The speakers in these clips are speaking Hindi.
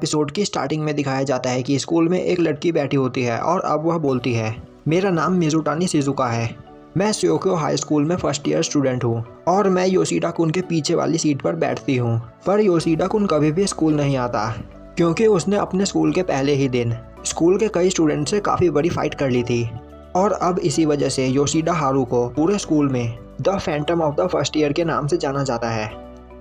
एपिसोड की स्टार्टिंग में दिखाया जाता है कि स्कूल में एक लड़की बैठी होती है और अब वह बोलती है, मेरा नाम मिज़ुटानी शिज़ुका है। मैं श्योक्यो हाई स्कूल में फर्स्ट ईयर स्टूडेंट हूँ और मैं योशिडा कुन के पीछे वाली सीट पर बैठती हूँ। पर योशिडा कुन कभी भी स्कूल नहीं आता क्योंकि उसने अपने स्कूल के पहले ही दिन स्कूल के कई स्टूडेंट से काफ़ी बड़ी फाइट कर ली थी और अब इसी वजह से योशिडा हारू को पूरे स्कूल में the Phantom of the first year के नाम से जाना जाता है,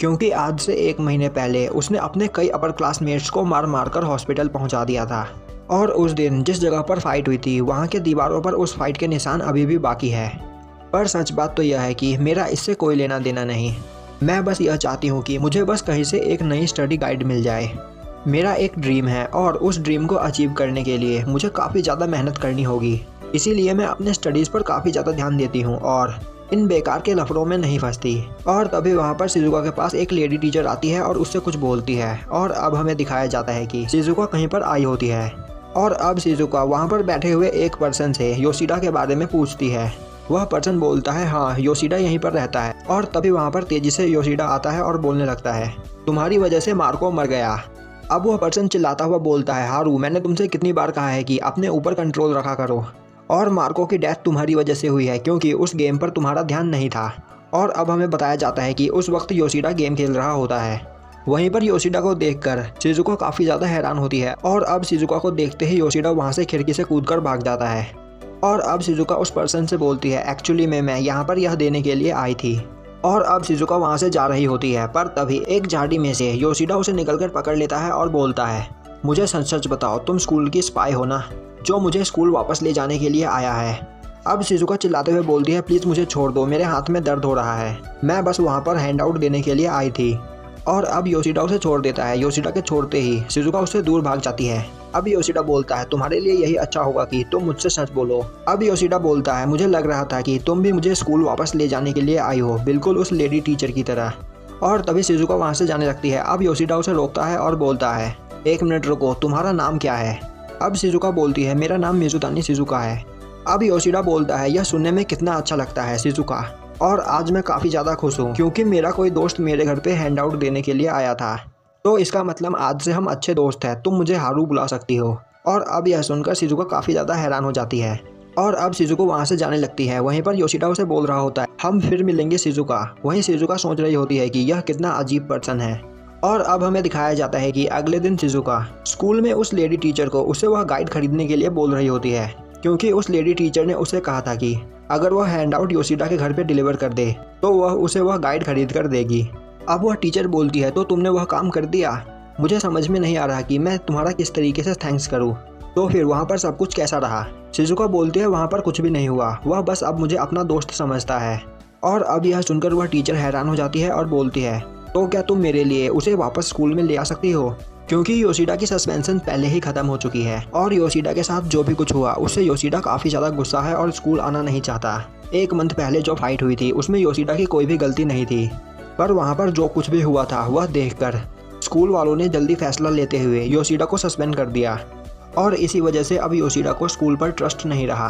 क्योंकि आज से 1 महीने पहले उसने अपने कई अपर क्लासमेट्स को मार मार कर हॉस्पिटल पहुंचा दिया था। और उस दिन जिस जगह पर फाइट हुई थी वहां के दीवारों पर उस फाइट के निशान अभी भी बाकी है। पर सच बात तो यह है कि मेरा इससे कोई लेना देना नहीं। मैं बस यह चाहती हूँ कि मुझे बस कहीं से एक नई स्टडी गाइड मिल जाए। मेरा एक ड्रीम है और उस ड्रीम को अचीव करने के लिए मुझे काफ़ी ज़्यादा मेहनत करनी होगी, इसीलिए मैं अपने स्टडीज़ पर काफ़ी ज़्यादा ध्यान देती हूँ और इन बेकार के लफड़ों में नहीं फंसती। और तभी वहाँ पर शिज़ुका के पास एक लेडी टीचर आती है और उससे कुछ बोलती है और अब हमें दिखाया जाता है कि शिज़ुका कहीं पर आई होती है और अब शिज़ुका वहाँ पर बैठे हुए एक पर्सन से योशिडा के बारे में पूछती है। वह पर्सन बोलता है, हाँ योशिडा यहीं पर रहता है। और तभी वहाँ पर तेजी से योशिडा आता है और बोलने लगता है, तुम्हारी वजह से मार्को मर गया। अब वह पर्सन चिल्लाता हुआ बोलता है, हारू मैंने तुमसे कितनी बार कहा है कि अपने ऊपर कंट्रोल रखा करो, और मार्को की डेथ तुम्हारी वजह से हुई है क्योंकि उस गेम पर तुम्हारा ध्यान नहीं था। और अब हमें बताया जाता है कि उस वक्त योशिडा गेम खेल रहा होता है। वहीं पर योशिडा को देखकर शिज़ुका काफ़ी ज़्यादा हैरान होती है और अब शिज़ुका को देखते ही योशिडा वहाँ से खिड़की से कूदकर भाग जाता है। और अब शिज़ुका उस पर्सन से बोलती है, एक्चुअली मैं यहाँ पर यह देने के लिए आई थी। और अब शिज़ुका वहाँ से जा रही होती है, पर तभी एक झाड़ी में से योशिडा उसे निकलकर पकड़ लेता है और बोलता है, मुझे सच सच बताओ, तुम स्कूल की स्पाई हो ना, जो मुझे स्कूल वापस ले जाने के लिए आया है। अब शिज़ुका चिल्लाते हुए बोलती है, प्लीज़ मुझे छोड़ दो, मेरे हाथ में दर्द हो रहा है, मैं बस वहाँ पर हैंड आउट देने के लिए आई थी। और अब योशिडा उसे छोड़ देता है। योशिडा के छोड़ते ही शिज़ुका उससे दूर भाग जाती है। अब योशिडा बोलता है, तुम्हारे लिए यही अच्छा होगा कि तुम मुझसे सच बोलो। अब योशिडा बोलता है, मुझे लग रहा था कि तुम भी मुझे स्कूल वापस ले जाने के लिए आई हो, बिल्कुल उस लेडी टीचर की तरह। और तभी शिज़ुका वहाँ से जाने लगती है। अब योशिडा उसे रोकता है और बोलता है, 1 मिनट रुको, तुम्हारा नाम क्या है? अब शिज़ुका बोलती है, मेरा नाम मिज़ुटानी शिज़ुका है। अब योशिडा बोलता है, यह सुनने में कितना अच्छा लगता है शिज़ुका, और आज मैं काफ़ी ज़्यादा खुश हूँ क्योंकि मेरा कोई दोस्त मेरे घर पे हैंड आउट देने के लिए आया था, तो इसका मतलब आज से हम अच्छे दोस्त हैं, तुम मुझे हारू बुला सकती हो। और अब यह सुनकर शिज़ुका काफ़ी ज़्यादा हैरान हो जाती है और अब शिज़ुका वहाँ से जाने लगती है। वहीं पर योशिडा उसे बोल रहा होता है, हम फिर मिलेंगे शिज़ुका। वहीं शिज़ुका सोच रही होती है कि यह कितना अजीब पर्सन है। और अब हमें दिखाया जाता है कि अगले दिन शिज़ुका स्कूल में उस लेडी टीचर को उसे वह गाइड खरीदने के लिए बोल रही होती है, क्योंकि उस लेडी टीचर ने उसे कहा था कि अगर वह हैंड आउट योशिडा के घर पे डिलीवर कर दे तो वह उसे वह गाइड खरीद कर देगी। अब वह टीचर बोलती है, तो तुमने वह काम कर दिया? मुझे समझ में नहीं आ रहा कि मैं तुम्हारा किस तरीके से थैंक्स करूँ। तो फिर वहाँ पर सब कुछ कैसा रहा? शिज़ुका बोलती है, वहाँ पर कुछ भी नहीं हुआ, वह बस अब मुझे अपना दोस्त समझता है। और अब यह सुनकर वह टीचर हैरान हो जाती है और बोलती है, तो क्या तुम मेरे लिए उसे वापस स्कूल में ले आ सकती हो? क्योंकि योशिडा की सस्पेंशन पहले ही खत्म हो चुकी है और योशिडा के साथ जो भी कुछ हुआ उससे योशिडा काफ़ी ज़्यादा गुस्सा है और स्कूल आना नहीं चाहता। 1 मंथ पहले जो फाइट हुई थी उसमें योशिडा की कोई भी गलती नहीं थी, पर वहाँ पर जो कुछ भी हुआ था वह देखकर स्कूल वालों ने जल्दी फैसला लेते हुए योशिडा को सस्पेंड कर दिया और इसी वजह से अब योशिडा को स्कूल पर ट्रस्ट नहीं रहा।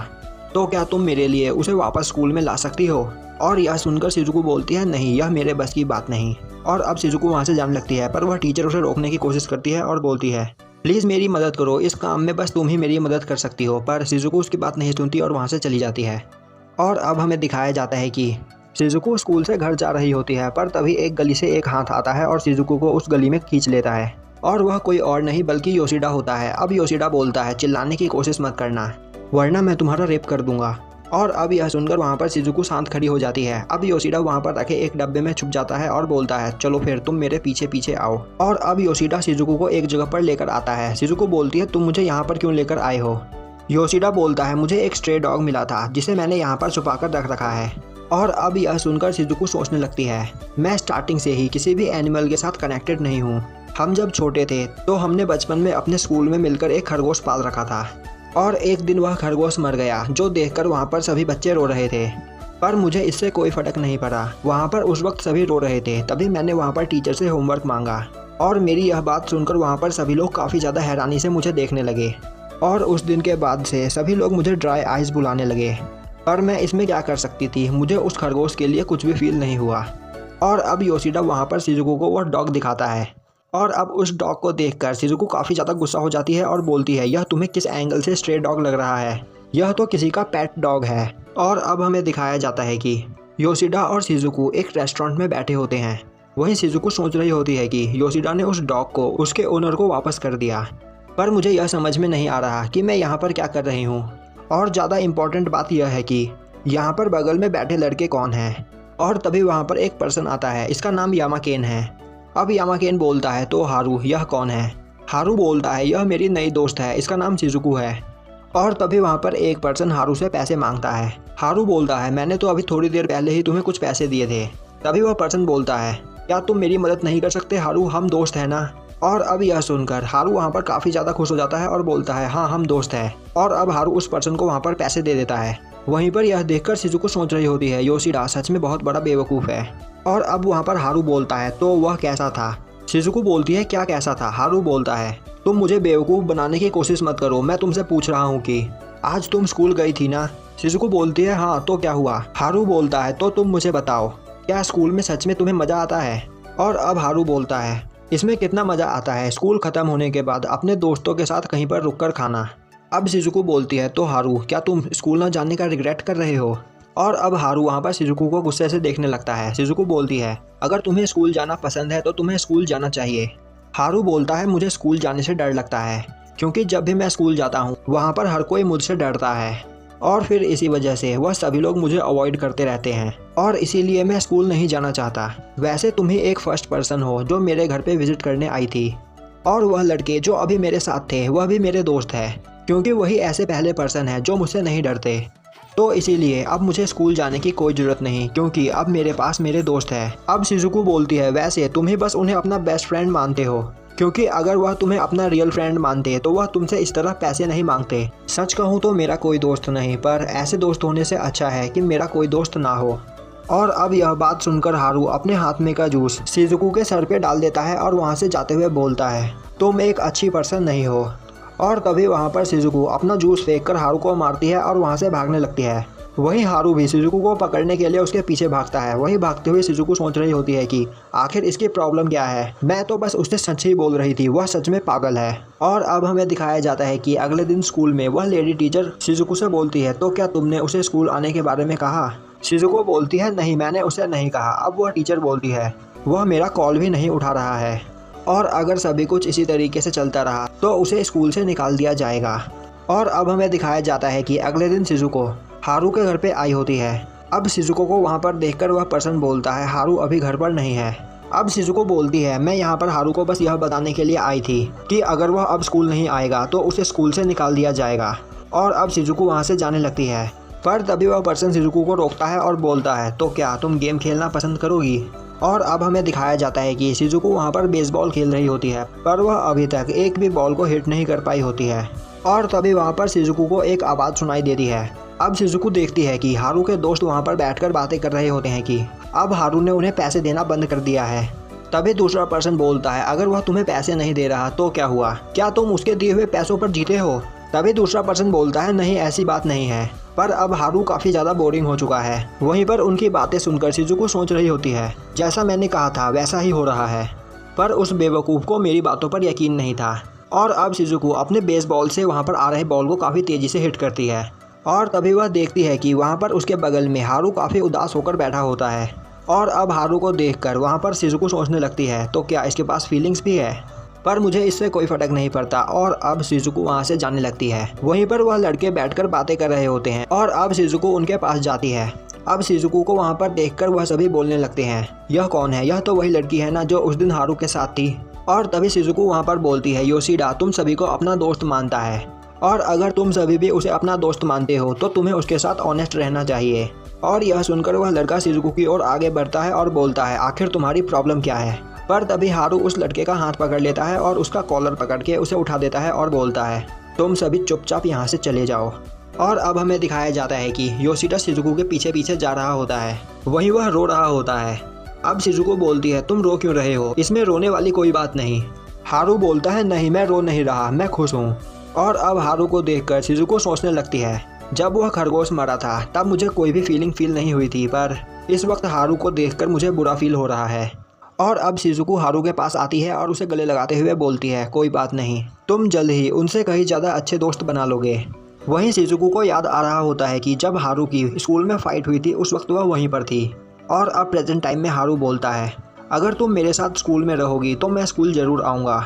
तो क्या तुम मेरे लिए उसे वापस स्कूल में ला सकती हो? और यह सुनकर शिज़ुका बोलती है, नहीं, यह मेरे बस की बात नहीं। और अब शिज़ुका वहाँ से जाने लगती है, पर वह टीचर उसे रोकने की कोशिश करती है और बोलती है, प्लीज़ मेरी मदद करो, इस काम में बस तुम ही मेरी मदद कर सकती हो। पर शिज़ुका उसकी बात नहीं सुनती और वहाँ से चली जाती है। और अब हमें दिखाया जाता है कि शिज़ुका स्कूल से घर जा रही होती है, पर तभी एक गली से एक हाथ आता है और शिज़ुका को उस गली में खींच लेता है और वह कोई और नहीं बल्कि योशिडा होता है। अब योशिडा बोलता है, चिल्लाने की कोशिश मत करना वरना मैं तुम्हारा रेप कर दूंगा। और अब यह सुनकर वहाँ पर शिज़ुका शांत खड़ी हो जाती है। अब योशिडा वहाँ पर रखे एक डब्बे में छुप जाता है और बोलता है, चलो फिर तुम मेरे पीछे पीछे आओ। और अब योशिडा शिज़ुका को एक जगह पर लेकर आता है। शिज़ुका बोलती है, तुम मुझे यहाँ पर क्यों लेकर आए हो? योशिडा बोलता है, मुझे एक स्ट्रे डॉग मिला था जिसे मैंने यहाँ पर छुपा कर रख रखा है। और अब यह सुनकर शिज़ुका सोचने लगती है, मैं स्टार्टिंग से ही किसी भी एनिमल के साथ कनेक्टेड नहीं हूँ। हम जब छोटे थे तो हमने बचपन में अपने स्कूल में मिलकर एक खरगोश पाल रखा था और एक दिन वह खरगोश मर गया, जो देखकर वहाँ पर सभी बच्चे रो रहे थे, पर मुझे इससे कोई फर्क नहीं पड़ा। वहाँ पर उस वक्त सभी रो रहे थे, तभी मैंने वहाँ पर टीचर से होमवर्क मांगा और मेरी यह बात सुनकर वहाँ पर सभी लोग काफ़ी ज़्यादा हैरानी से मुझे देखने लगे और उस दिन के बाद से सभी लोग मुझे ड्राई आइज़ बुलाने लगे। पर मैं इसमें क्या कर सकती थी, मुझे उस खरगोश के लिए कुछ भी फील नहीं हुआ। और अब योशिडा वहाँ पर शिज़ुका को वह डॉग दिखाता है और अब उस डॉग को देखकर शिजुको काफ़ी ज़्यादा गुस्सा हो जाती है और बोलती है, यह तुम्हें किस एंगल से स्ट्रे डॉग लग रहा है, यह तो किसी का पेट डॉग है। और अब हमें दिखाया जाता है कि योशिडा और शिजुको एक रेस्टोरेंट में बैठे होते हैं। वहीं शिजुको सोच रही होती है कि योशिडा ने उस डॉग को उसके ओनर को वापस कर दिया, पर मुझे यह समझ में नहीं आ रहा कि मैं यहाँ पर क्या कर रही हूँ। और ज़्यादा इम्पोर्टेंट बात यह है कि यहाँ पर बगल में बैठे लड़के कौन हैं। और तभी वहाँ पर एक पर्सन आता है, इसका नाम यामाकेन है। अब यामाकेन बोलता है, तो हारू यह कौन है? हारू बोलता है, यह मेरी नई दोस्त है, इसका नाम शिजुको है। और तभी वहाँ पर एक पर्सन हारू से पैसे मांगता है। हारू बोलता है, मैंने तो अभी थोड़ी देर पहले ही तुम्हें कुछ पैसे दिए थे। तभी वह पर्सन बोलता है, क्या तुम मेरी मदद नहीं कर सकते हारू, हम दोस्त हैं ना। और अब यह सुनकर हारू वहाँ पर काफ़ी ज़्यादा खुश हो जाता है और बोलता है, हाँ हम दोस्त हैं। और अब हारू उस पर्सन को वहाँ पर पैसे दे देता है। वहीं पर यह देखकर शिजुको सोच रही होती है, योशिडा सच में बहुत बड़ा बेवकूफ़ है। और अब वहाँ पर हारू बोलता है, तो वह कैसा था? शिजुको बोलती है, क्या कैसा था? हारू बोलता है, तुम मुझे बेवकूफ़ बनाने की कोशिश मत करो, मैं तुमसे पूछ रहा हूँ कि आज तुम स्कूल गई थी ना। शिजुको बोलती है, हाँ तो क्या हुआ? हारू बोलता है, तो तुम मुझे बताओ, क्या स्कूल में सच में तुम्हें मज़ा आता है? और अब हारू बोलता है, इसमें कितना मज़ा आता है स्कूल ख़त्म होने के बाद अपने दोस्तों के साथ कहीं पर रुक कर खाना। अब शिजुको बोलती है, तो हारू क्या तुम स्कूल न जाने का रिग्रेट कर रहे हो? और अब हारू वहाँ पर शिजुको को गुस्से से देखने लगता है। शिजुको बोलती है, अगर तुम्हें स्कूल जाना पसंद है तो तुम्हें स्कूल जाना चाहिए। हारू बोलता है, मुझे स्कूल जाने से डर लगता है, क्योंकि जब भी मैं स्कूल जाता हूँ वहाँ पर हर कोई मुझसे डरता है और फिर इसी वजह से वह सभी लोग मुझे अवॉइड करते रहते हैं और इसीलिए मैं स्कूल नहीं जाना चाहता। वैसे तुम ही एक फर्स्ट पर्सन हो जो मेरे घर पे विजिट करने आई थी, और वह लड़के जो अभी मेरे साथ थे वह भी मेरे दोस्त है, क्योंकि वही ऐसे पहले पर्सन है जो मुझसे नहीं डरते। तो इसीलिए अब मुझे स्कूल जाने की कोई ज़रूरत नहीं, क्योंकि अब मेरे पास मेरे दोस्त है। अब शिजुको बोलती है, वैसे तुम ही बस उन्हें अपना बेस्ट फ्रेंड मानते हो, क्योंकि अगर वह तुम्हें अपना रियल फ्रेंड मानते तो वह तुमसे इस तरह पैसे नहीं मांगते। सच कहूँ तो मेरा कोई दोस्त नहीं, पर ऐसे दोस्त होने से अच्छा है कि मेरा कोई दोस्त ना हो। और अब यह बात सुनकर हारू अपने हाथ में का जूस शिजुको के सर पे डाल देता है और वहाँ से जाते हुए बोलता है, तुम एक अच्छी पर्सन नहीं हो। और तभी वहाँ पर शिजुको अपना जूस फेंककर हारू को मारती है और वहाँ से भागने लगती है। वहीं हारू भी शिजुको को पकड़ने के लिए उसके पीछे भागता है। वहीं भागते हुए शिजुको सोच रही होती है कि आखिर इसकी प्रॉब्लम क्या है, मैं तो बस उससे सच ही बोल रही थी, वह सच में पागल है। और अब हमें दिखाया जाता है कि अगले दिन स्कूल में वह लेडी टीचर शिजुको से बोलती है, तो क्या तुमने उसे स्कूल आने के बारे में कहा? शिजुको बोलती है, नहीं मैंने उसे नहीं कहा। अब वह टीचर बोलती है, वह मेरा कॉल भी नहीं उठा रहा है, और अगर सभी कुछ इसी तरीके से चलता रहा तो उसे स्कूल से निकाल दिया जाएगा। और अब हमें दिखाया जाता है कि अगले दिन शिजुको हारू के घर पे आई होती है। अब शिजुको को वहाँ पर देखकर वह पर्सन बोलता है, हारू अभी घर पर नहीं है। अब शिजुको बोलती है, मैं यहाँ पर हारू को बस यह बताने के लिए आई थी कि अगर वह अब स्कूल नहीं आएगा तो उसे स्कूल से निकाल दिया जाएगा। और अब शिजुको वहाँ से जाने लगती है, पर तभी वह पर्सन शिजुको को रोकता है और बोलता है, तो क्या तुम गेम खेलना पसंद करोगी? और अब हमें दिखाया जाता है कि शिजुको वहाँ पर बेसबॉल खेल रही होती है, पर वह अभी तक एक भी बॉल को हिट नहीं कर पाई होती है। और तभी वहाँ पर शिजुको को एक आवाज़ सुनाई देती है। अब शिजुको देखती है कि हारू के दोस्त वहाँ पर बैठकर बातें कर रहे होते हैं कि अब हारू ने उन्हें पैसे देना बंद कर दिया है। तभी दूसरा पर्सन बोलता है, अगर वह तुम्हें पैसे नहीं दे रहा तो क्या हुआ, क्या तुम उसके दिए हुए पैसों पर जीते हो? तभी दूसरा पर्सन बोलता है, नहीं ऐसी बात नहीं है। पर अब हारू काफ़ी ज़्यादा बोरिंग हो चुका है। वहीं पर उनकी बातें सुनकर शिजुको सोच रही होती है, जैसा मैंने कहा था वैसा ही हो रहा है। पर उस बेवकूफ़ को मेरी बातों पर यकीन नहीं था। और अब शिजुको अपने बेसबॉल से वहाँ पर आ रहे बॉल को काफ़ी तेज़ी से हिट करती है। और तभी वह देखती है कि वहाँ पर उसके बगल में हारू काफ़ी उदास होकर बैठा होता है। और अब हारू को देखकर वहाँ पर शिजुको सोचने लगती है, तो क्या इसके पास फीलिंग्स भी है? पर मुझे इससे कोई फर्क नहीं पड़ता। और अब शिजुको वहाँ से जाने लगती है। वहीं पर वह लड़के बैठकर बातें कर रहे होते हैं और अब शिजुको उनके पास जाती है। अब शिजुको को वहाँ पर देखकर वह सभी बोलने लगते हैं, यह कौन है? यह तो वही लड़की है ना जो उस दिन हारू के साथ थी। और तभी शिजुको वहाँ पर बोलती है, योशिडा तुम सभी को अपना दोस्त मानता है, और अगर तुम सभी भी उसे अपना दोस्त मानते हो तो तुम्हें उसके साथ ऑनेस्ट रहना चाहिए। और यह सुनकर वह लड़का शिजुको की ओर आगे बढ़ता है और बोलता है, आखिर तुम्हारी प्रॉब्लम क्या है? पर तभी हारू उस लड़के का हाथ पकड़ लेता है और उसका कॉलर पकड़ के उसे उठा देता है और बोलता है, तुम सभी चुपचाप यहाँ से चले जाओ। और अब हमें दिखाया जाता है कि योशिडा शिजुको के पीछे पीछे जा रहा होता है। वहीं वह रो रहा होता है। अब शिजुको बोलती है, तुम रो क्यों रहे हो? इसमें रोने वाली कोई बात नहीं। हारू बोलता है, नहीं मैं रो नहीं रहा, मैं खुश हूँ। और अब हारू को देखकर शिजुको सोचने लगती है, जब वह खरगोश मरा था तब मुझे कोई भी फीलिंग फील नहीं हुई थी, पर इस वक्त हारू को देखकर मुझे बुरा फील हो रहा है। और अब शिजुको हारू के पास आती है और उसे गले लगाते हुए बोलती है, कोई बात नहीं, तुम जल्द ही उनसे कहीं ज़्यादा अच्छे दोस्त बना लोगे। वहीं शिजुको को याद आ रहा होता है कि जब हारू की स्कूल में फाइट हुई थी उस वक्त वह वहीं पर थी। और अब प्रेजेंट टाइम में हारू बोलता है, अगर तुम मेरे साथ स्कूल में रहोगी तो मैं स्कूल ज़रूर आऊँगा।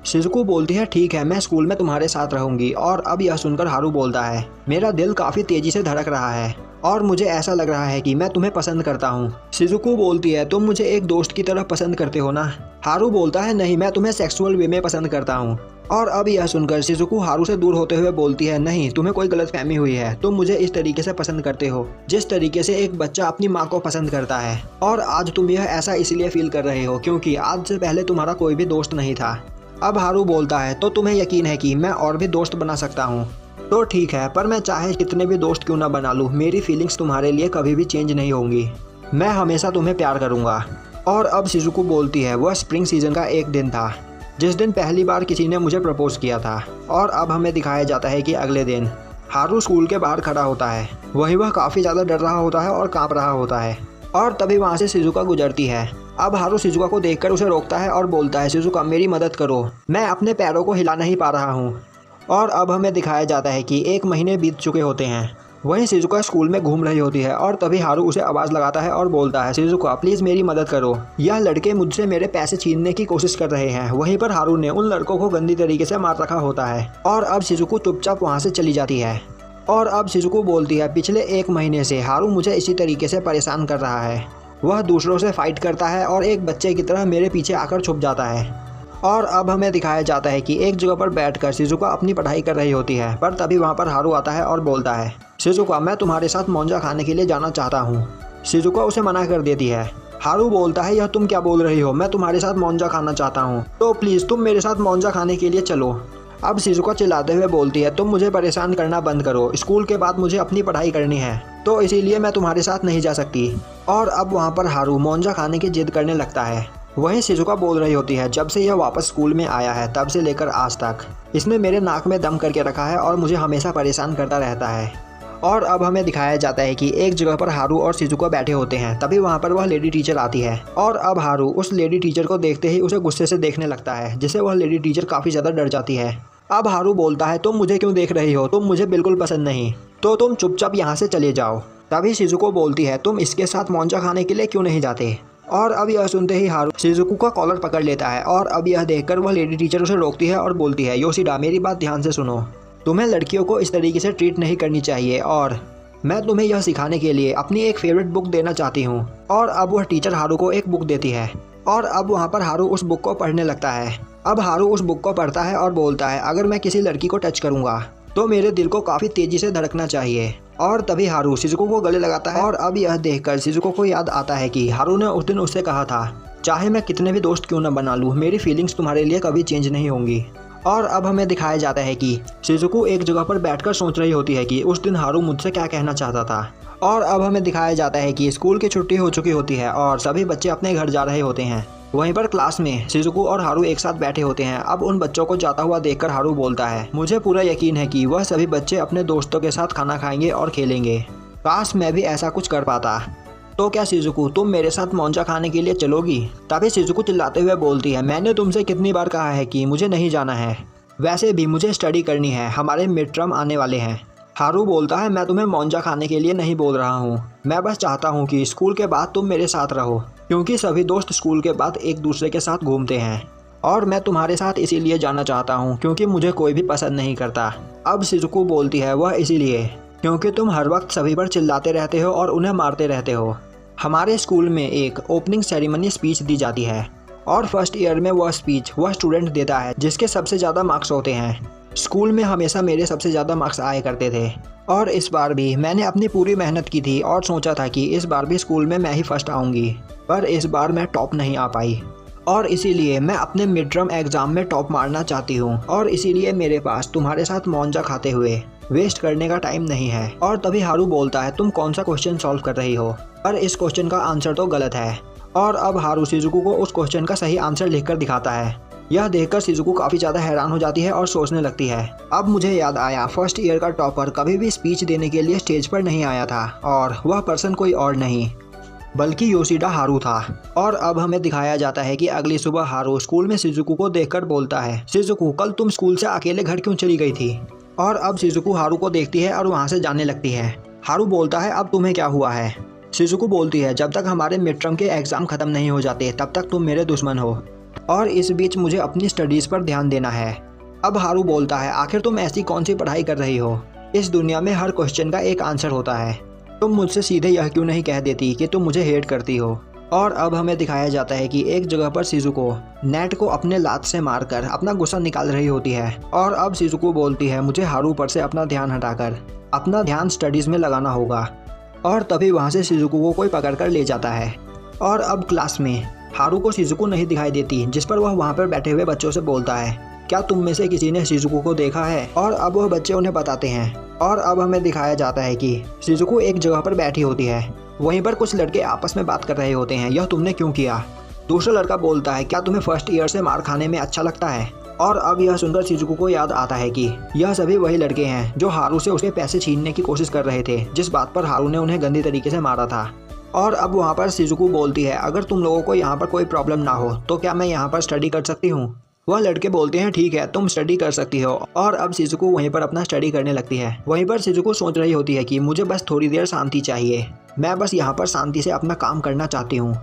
शिजुको बोलती है, ठीक है, मैं स्कूल में तुम्हारे साथ रहूँगी। और अब यह सुनकर हारू बोलता है, मेरा दिल काफ़ी तेज़ी से धड़क रहा है और मुझे ऐसा लग रहा है कि मैं तुम्हें पसंद करता हूँ। शिजुको बोलती है, तुम मुझे एक दोस्त की तरह पसंद करते हो ना? हारू बोलता है, नहीं, मैं तुम्हें सेक्सुअल वे में पसंद करता हूँ। और अब यह सुनकर शिजुको हारू से दूर होते हुए बोलती है, नहीं, तुम्हें कोई गलतफहमी हुई है, तुम मुझे इस तरीके से पसंद करते हो जिस तरीके से एक बच्चा अपनी माँ को पसंद करता है। और आज तुम यह ऐसा इसलिए फील कर रहे हो क्योंकि आज से पहले तुम्हारा कोई भी दोस्त नहीं था। अब हारू बोलता है, तो तुम्हें यकीन है कि मैं और भी दोस्त बना सकता हूँ? तो ठीक है, पर मैं चाहे कितने भी दोस्त क्यों ना बना लूँ, मेरी फीलिंग्स तुम्हारे लिए कभी भी चेंज नहीं होंगी। मैं हमेशा तुम्हें प्यार करूँगा। और अब शिजुको बोलती है, वह स्प्रिंग सीजन का एक दिन था जिस दिन पहली बार किसी ने मुझे प्रपोज किया था। और अब हमें दिखाया जाता है कि अगले दिन हारू स्कूल के बाहर खड़ा होता है। वह काफ़ी ज़्यादा डर रहा होता है और काँप रहा होता है। और तभी वहाँ से शिजुका गुजरती है। अब हारू शिजुका को देखकर उसे रोकता है और बोलता है, शिजुका मेरी मदद करो, मैं अपने पैरों को हिला नहीं पा रहा हूँ। और अब हमें दिखाया जाता है कि 1 महीने बीत चुके होते हैं। वहीं शिजुका स्कूल में घूम रही होती है और तभी हारू उसे आवाज़ लगाता है और बोलता है, शिजुका प्लीज़ मेरी मदद करो, यह लड़के मुझसे मेरे पैसे छीनने की कोशिश कर रहे हैं। वहीं पर हारू ने उन लड़कों को गंदी तरीके से मार रखा होता है। और अब शिजुको चुपचाप वहाँ से चली जाती है। और अब शिजुको बोलती है, पिछले 1 महीने से हारू मुझे इसी तरीके से परेशान कर रहा है। वह दूसरों से फाइट करता है और एक बच्चे की तरह मेरे पीछे आकर छुप जाता है। और अब हमें दिखाया जाता है कि एक जगह पर बैठकर शिजुका अपनी पढ़ाई कर रही होती है। पर तभी वहाँ पर हारू आता है और बोलता है, शिजुका मैं तुम्हारे साथ मोंजा खाने के लिए जाना चाहता हूँ। शिजुका उसे मना कर देती है। हारू बोलता है, यह तुम क्या बोल रही हो, मैं तुम्हारे साथ मोंजा खाना चाहता हूँ, तो प्लीज़ तुम मेरे साथ मोंजा खाने के लिए चलो। अब शिजुका चिल्लाते हुए बोलती है, तुम मुझे परेशान करना बंद करो, स्कूल के बाद मुझे अपनी पढ़ाई करनी है, तो इसीलिए मैं तुम्हारे साथ नहीं जा सकती। और अब वहाँ पर हारू मोंजा खाने की जिद करने लगता है। वहीं शिजुका बोल रही होती है, जब से यह वापस स्कूल में आया है तब से लेकर आज तक इसने मेरे नाक में दम करके रखा है और मुझे हमेशा परेशान करता रहता है। और अब हमें दिखाया जाता है कि एक जगह पर हारू और शिजुका बैठे होते हैं। तभी वहाँ पर वह लेडी टीचर आती है। और अब हारू उस लेडी टीचर को देखते ही उसे गुस्से से देखने लगता है, जिससे वह लेडी टीचर काफ़ी ज़्यादा डर जाती है। अब हारू बोलता है, तुम मुझे क्यों देख रही हो, तुम मुझे बिल्कुल पसंद नहीं, तो तुम चुपचाप यहाँ से चले जाओ। तभी शिजुको बोलती है, तुम इसके साथ मोंजा खाने के लिए क्यों नहीं जाते? और अब यह सुनते ही हारू शिजुको का कॉलर पकड़ लेता है। और अब यह देखकर वह लेडी टीचर उसे रोकती है और बोलती है, योशिडा मेरी बात ध्यान से सुनो, तुम्हें लड़कियों को इस तरीके से ट्रीट नहीं करनी चाहिए और मैं तुम्हें यह सिखाने के लिए अपनी एक फेवरेट बुक देना चाहती हूँ। और अब वह टीचर हारू को एक बुक देती है। और अब वहाँ पर हारू उस बुक को पढ़ने लगता है। अब हारू उस बुक को पढ़ता है और बोलता है, अगर मैं किसी लड़की को टच करूँगा तो मेरे दिल को काफ़ी तेज़ी से धड़कना चाहिए। और तभी हारू शिजुको को गले लगाता है। और अब यह देखकर शिजुको को याद आता है कि हारू ने उस दिन उससे कहा था, चाहे मैं कितने भी दोस्त क्यों न बना लूँ, मेरी फीलिंग्स तुम्हारे लिए कभी चेंज नहीं होंगी। और अब हमें दिखाया जाता है कि शिजुको एक जगह पर बैठकर सोच रही होती है कि उस दिन हारू मुझसे क्या कहना चाहता था। और अब हमें दिखाया जाता है कि स्कूल की छुट्टी हो चुकी होती है और सभी बच्चे अपने घर जा रहे होते हैं। वहीं पर क्लास में शिजुको और हारू एक साथ बैठे होते हैं। अब उन बच्चों को जाता हुआ देखकर हारू बोलता है, मुझे पूरा यकीन है कि वह सभी बच्चे अपने दोस्तों के साथ खाना खाएंगे और खेलेंगे। काश मैं भी ऐसा कुछ कर पाता। तो क्या शिजुको तुम मेरे साथ मोंजा खाने के लिए चलोगी? तभी शिजुको चिल्लाते हुए बोलती है, मैंने तुमसे कितनी बार कहा है कि मुझे नहीं जाना है, वैसे भी मुझे स्टडी करनी है, हमारे मिड टर्म आने वाले हैं। हारू बोलता है, मैं तुम्हें मोंजा खाने के लिए नहीं बोल रहा हूँ, मैं बस चाहता हूँ कि स्कूल के बाद तुम मेरे साथ रहो, क्योंकि सभी दोस्त स्कूल के बाद एक दूसरे के साथ घूमते हैं और मैं तुम्हारे साथ इसीलिए जाना चाहता हूँ क्योंकि मुझे कोई भी पसंद नहीं करता। अब शिजुको बोलती है, वह इसीलिए क्योंकि तुम हर वक्त सभी पर चिल्लाते रहते हो और उन्हें मारते रहते हो। हमारे स्कूल में एक ओपनिंग सेरेमनी स्पीच दी जाती है और फर्स्ट ईयर में वह स्पीच वह स्टूडेंट देता है जिसके सबसे ज़्यादा मार्क्स होते हैं। स्कूल में हमेशा मेरे सबसे ज़्यादा मार्क्स आया करते थे और इस बार भी मैंने अपनी पूरी मेहनत की थी और सोचा था कि इस बार भी स्कूल में मैं ही फर्स्ट आऊँगी, पर इस बार मैं टॉप नहीं आ पाई और इसीलिए मैं अपने मिड टर्म एग्ज़ाम में टॉप मारना चाहती हूँ और इसीलिए मेरे पास तुम्हारे साथ मोंजा खाते हुए वेस्ट करने का टाइम नहीं है। और तभी हारू बोलता है, तुम कौन सा क्वेश्चन सॉल्व कर रही हो? पर इस क्वेश्चन का आंसर तो गलत है। और अब हारू शिजुको को उस क्वेश्चन का सही आंसर लिखकर दिखाता है। यह देखकर शिजुको काफ़ी ज़्यादा हैरान हो जाती है और सोचने लगती है, अब मुझे याद आया, फर्स्ट ईयर का टॉपर कभी भी स्पीच देने के लिए स्टेज पर नहीं आया था और वह पर्सन कोई और नहीं बल्कि योशिडा हारू था। और अब हमें दिखाया जाता है कि अगली सुबह हारू स्कूल में शिजुको को देखकर बोलता है, शिजुको कल तुम स्कूल से अकेले घर क्यों चली गई थी? और अब शिजुको हारू को देखती है और वहाँ से जाने लगती है। हारू बोलता है, अब तुम्हें क्या हुआ है? शिजुको बोलती है, जब तक हमारे मिड टर्म के एग्जाम खत्म नहीं हो जाते तब तक तुम मेरे दुश्मन हो और इस बीच मुझे अपनी स्टडीज पर ध्यान देना है। अब हारू बोलता है, आखिर तुम ऐसी कौन सी पढ़ाई कर रही हो? इस दुनिया में हर क्वेश्चन का एक आंसर होता है। तुम मुझसे सीधे यह क्यों नहीं कह देती कि तुम मुझे हेट करती हो? और अब हमें दिखाया जाता है कि एक जगह पर शिजुको नेट को अपने लात से मारकर अपना गुस्सा निकाल रही होती है। और अब शिजुको बोलती है, मुझे हारू पर से अपना ध्यान हटाकर अपना ध्यान स्टडीज में लगाना होगा। और तभी वहाँ से शिजुको को कोई पकड़ कर ले जाता है। और अब क्लास में हारू को शिजुको नहीं दिखाई देती, जिस पर वह वहाँ पर बैठे हुए बच्चों से बोलता है, क्या तुम में से किसी ने शिजुको को देखा है? और अब वह बच्चे उन्हें बताते हैं। और अब हमें दिखाया जाता है कि शिजुको एक जगह पर बैठी होती है, वहीं पर कुछ लड़के आपस में बात कर रहे होते हैं, यह तुमने क्यों किया? दूसरा लड़का बोलता है, क्या तुम्हें फर्स्ट ईयर से मार खाने में अच्छा लगता है? और अब यह सुनकर शिजुको को याद आता है कि यह सभी वही लड़के हैं जो हारू से उसके पैसे छीनने की कोशिश कर रहे थे, जिस बात पर हारू ने उन्हें गंदी तरीके से मारा था। और अब वहाँ पर शिजुको बोलती है, अगर तुम लोगों को यहाँ पर कोई प्रॉब्लम ना हो तो क्या मैं यहाँ पर स्टडी कर सकती हूँ? वह लड़के बोलते हैं, ठीक है तुम स्टडी कर सकती हो। और अब शिजुको वहीं पर अपना स्टडी करने लगती है। वहीं पर शिजुको सोच रही होती है कि मुझे बस थोड़ी देर शांति चाहिए, मैं बस यहाँ पर शांति से अपना काम करना चाहती हूँ।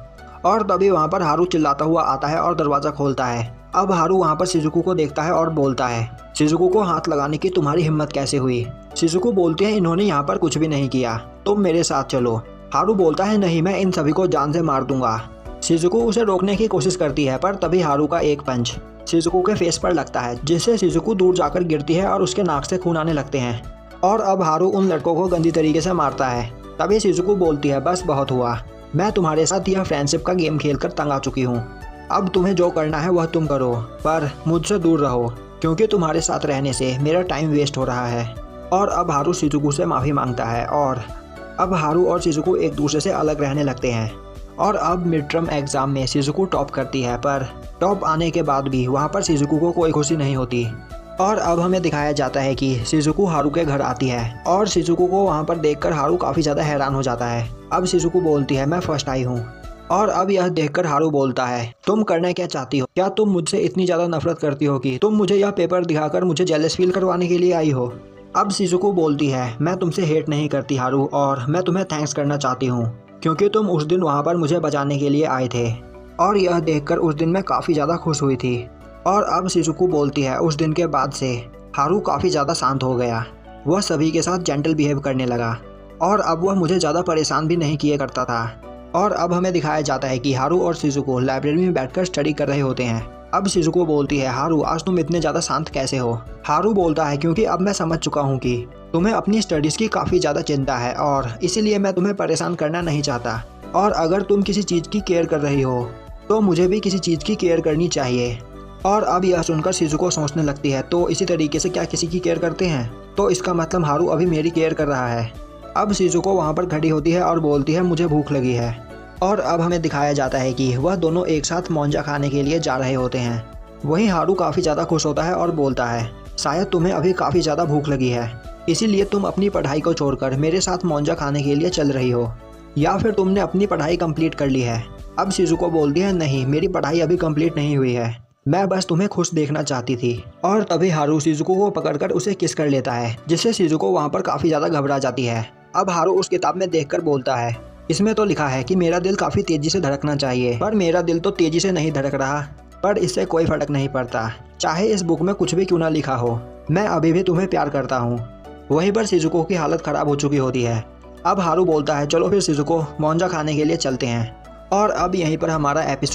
और तभी वहाँ पर हारू चिल्लाता हुआ आता है और दरवाज़ा खोलता है। अब हारू वहाँ पर शिजुको को देखता है और बोलता है, शिजुको को हाथ लगाने की तुम्हारी हिम्मत कैसे हुई? शिजुको बोलती है, इन्होंने यहाँ पर कुछ भी नहीं किया, तुम मेरे साथ चलो। हारू बोलता है, नहीं मैं इन सभी को जान से मार दूंगा। शिजुको उसे रोकने की कोशिश करती है, पर तभी हारू का एक पंच शिजुको के फेस पर लगता है, जिससे शिजुको दूर जाकर गिरती है और उसके नाक से खून आने लगते हैं। और अब हारू उन लड़कों को गंदी तरीके से मारता है। तभी शिजुको बोलती है, बस बहुत हुआ, मैं तुम्हारे साथ यह फ्रेंडशिप का गेम खेलकर तंग आ चुकी हूँ। अब तुम्हें जो करना है वह तुम करो, पर मुझसे दूर रहो, क्योंकि तुम्हारे साथ रहने से मेरा टाइम वेस्ट हो रहा है। और अब हारू शिजुको से माफ़ी मांगता है और अब हारू और शिजुको एक दूसरे से अलग रहने लगते हैं। और अब मिड टर्म एग्ज़ाम में शिजुको टॉप करती है, पर टॉप आने के बाद भी वहाँ पर शिजुको को कोई खुशी नहीं होती। और अब हमें दिखाया जाता है कि शिजुको हारू के घर आती है और शिजुको को वहाँ पर देखकर हारू काफ़ी ज़्यादा हैरान हो जाता है। अब शिजुको बोलती है, मैं फर्स्ट आई हूँ। और अब यह देखकर हारू बोलता है, तुम करना क्या चाहती हो? क्या तुम मुझसे इतनी ज़्यादा नफरत करती हो कि तुम मुझे यह पेपर दिखाकर मुझे जेलस फील करवाने के लिए आई हो? अब शिजुको बोलती है, मैं तुमसे हेट नहीं करती हारू, और मैं तुम्हें थैंक्स करना चाहती हूँ क्योंकि तुम उस दिन वहाँ पर मुझे बचाने के लिए आए थे। और यह देखकर उस दिन मैं काफ़ी ज़्यादा खुश हुई थी। और अब शिजुको बोलती है, उस दिन के बाद से हारू काफ़ी ज़्यादा शांत हो गया, वह सभी के साथ जेंटल बिहेव करने लगा और अब वह मुझे ज़्यादा परेशान भी नहीं किया करता था। और अब हमें दिखाया जाता है कि हारू और शिजुको लाइब्रेरी में बैठकर स्टडी कर रहे होते हैं। अब शिजुको बोलती है, हारू आज तुम इतने ज़्यादा शांत कैसे हो? हारू बोलता है, क्योंकि अब मैं समझ चुका हूँ कि तुम्हें अपनी स्टडीज़ की काफ़ी ज़्यादा चिंता है और इसीलिए मैं तुम्हें परेशान करना नहीं चाहता। और अगर तुम किसी चीज़ की केयर कर रही हो तो मुझे भी किसी चीज़ की केयर करनी चाहिए। और अब यह सुनकर शिजुको सोचने लगती है, तो इसी तरीके से क्या किसी की केयर करते हैं? तो इसका मतलब हारू अभी मेरी केयर कर रहा है। अब शिजुको वहाँ पर खड़ी होती है और बोलती है, मुझे भूख लगी है। और अब हमें दिखाया जाता है कि वह दोनों एक साथ मोंजा खाने के लिए जा रहे होते हैं। वहीं हारू काफ़ी ज़्यादा खुश होता है और बोलता है, शायद तुम्हें अभी काफ़ी ज़्यादा भूख लगी है, इसीलिए तुम अपनी पढ़ाई को छोड़कर मेरे साथ मोंजा खाने के लिए चल रही हो, या फिर तुमने अपनी पढ़ाई कंप्लीट कर ली है? अब शिजुको बोलती है, नहीं मेरी पढ़ाई अभी कंप्लीट नहीं हुई है, मैं बस तुम्हें खुश देखना चाहती थी। और तभी हारू शिजुको को पकड़कर उसे किस कर लेता है, जिससे शिजुको वहाँ पर काफ़ी ज़्यादा घबरा जाती है। अब हारू उस किताब में देखकर बोलता है, इसमें तो लिखा है कि मेरा दिल काफ़ी तेज़ी से धड़कना चाहिए, पर मेरा दिल तो तेज़ी से नहीं धड़क रहा। पर इससे कोई फ़र्क नहीं पड़ता, चाहे इस बुक में कुछ भी क्यों ना लिखा हो, मैं अभी भी तुम्हें प्यार करता हूँ। वहीं पर शिजुको की हालत ख़राब हो चुकी होती है। अब हारू बोलता है, चलो फिर शिजुको मोंजा खाने के लिए चलते हैं। और अब यहीं पर हमारा एपिसोड